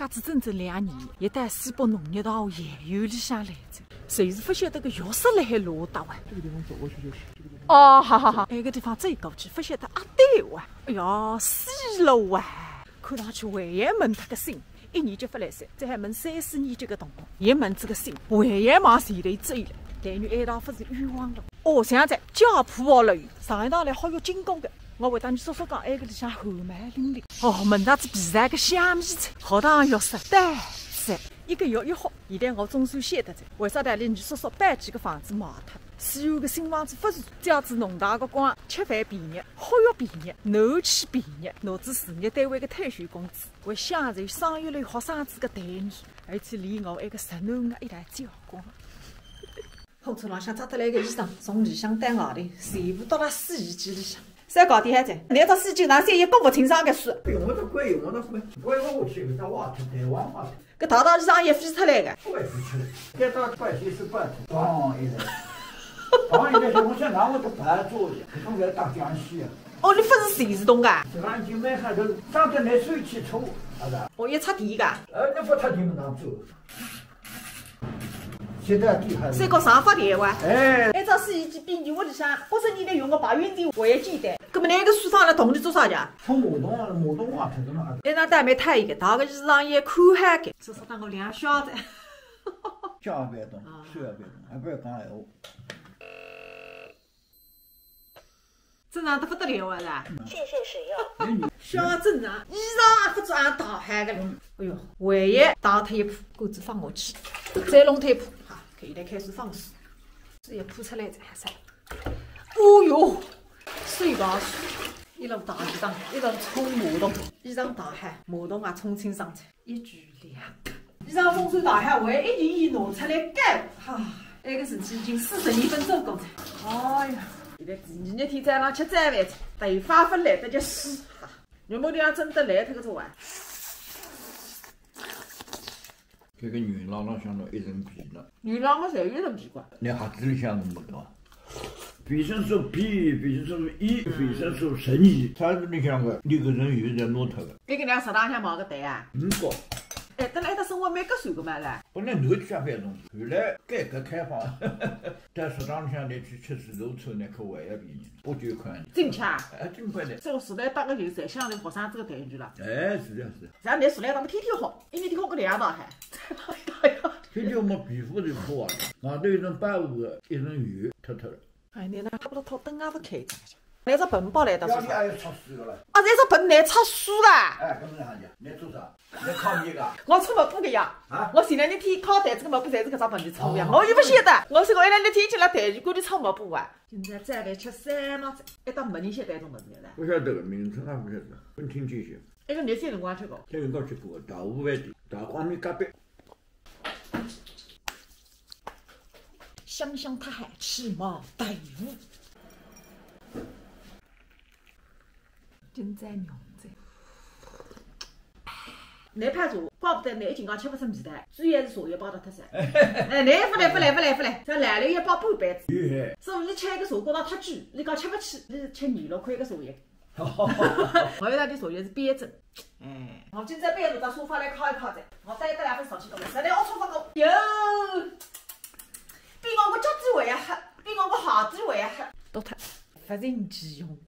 家子整整2年，一旦西北农业道沿有里向来着，谁是不晓得个浴室辣海罗搭哇？这个地方走过去就是。哦，好好好，那个地方再过去，不晓得啊对哇！哎呀，死了哇！看上去还要问他个心，1年级不来三，这还问3、4年级个同学，也问这个心，还要往前头追了。但愿爱道不是冤枉了。哦，现在家谱学了，上一堂来好有进攻的。我会当你叔叔讲，埃个里向后麦伶俐。哦，问啥子比赛个虾米菜，学堂浴室单三，一个月1号。现在我总算晓得着，为啥带领你叔叔搬几个房子卖脱？西安个新房子不是这样子，农大个光吃饭便宜，学育便宜，楼起便宜，乃至事业单位个退休工资，为享受商业类学生子个待遇，而且连我埃个19个一台交光。后头浪向扎得来个医生，从里向带外头，全部到了试衣机里向。再搞点还在，那只试衣机拿3页都不清爽个书。用得贵，用得贵，贵我去给他挖出台湾话。搿套套衣裳也飞出来个。不会飞出来，这到快些是半途，当一来，当一来，我想拿我的白做的，可能在打江西啊。哦，你不是谁是懂个？这个已经买下头，上头拿水去抽，好的。哦，也擦地个。你不擦地么能走？现在地还。再搞上发电哇！哎，那只试衣机比你屋里向50年来用个白云电还要简单。搿么那个书上来同你做啥去？从马桶挖出的嘛。那张单没太一个，大个衣裳也看海个，至少当我两小子。家别动，手也别动，还不要讲闲话。正常得不得了啊啦！谢谢使用。小正常，衣裳也不做俺大海个了。哎哟，万一打脱一铺，钩子放下去，再弄脱一铺，好，可以来开始放水。水一铺出来再晒。哦哟，水缸水，一路大衣裳，一路冲马桶，衣裳大海，马桶也冲清爽菜，一举两得。衣裳冲水大海，还一件件拿出来盖，哈，那个事体已经42分钟过去。哎呀！现在第2天早上吃早饭，头发不来得及洗，肉毛地上真得来脱个种啊！这个元朗浪向头一层皮了。元朗我侪有层皮瓜。那盒子里向没得啊？维生素 B、维生素 E、维生素12，它里向个6个人有在拿脱个。你搿两食堂向毛个蛋啊5高。哎，得来得生活蛮合算个嘛啦。本来侬吃饭东西，后来改革开放，在食堂里向来去吃自助餐那可还要便宜，8、9块呢。真吃啊？真块的。这个时代搭个就侪享受学生子个待遇了。哎，是的，是的。像那时代他们天天好，1年天好个2道海，天天我们皮肤就破啊，外头一层白雾个，一层油脱脱了。哎，你那差不多套灯也不开着。那只盆包来得做啥？也要擦水个了。啊，这只盆难擦水啦！哎，搿么哪样？你做啥？你烤面个？我搓抹布个呀！啊！我前2日天烤台子个抹布，侪是搿只盆里搓呀。我又不晓得，我是我1、2日天进了台球馆里搓抹布啊。今朝早饭吃3道菜，一道没人晓得种物事了。不晓得个名称也不晓得，分听见些。那个热三辰光吃过。三辰光吃过，大湖饭店，大光明隔壁。香香他海，吃毛带鱼。金簪牛仔，那派茶，怪不得那一斤刚吃不出味道，主要是茶叶包得太少。哎，那不来，这来了一包半杯子。师傅，你吃一个茶觉得太贵，你讲吃不起，你吃26块一个茶叶。我有那点茶叶是边针。哎，我今朝搬着只沙发来靠一靠着，我再带2份上去，实在我沙发高，哟，比我个脚趾还要黑，比我个鞋底还要黑，都脱，不成其用。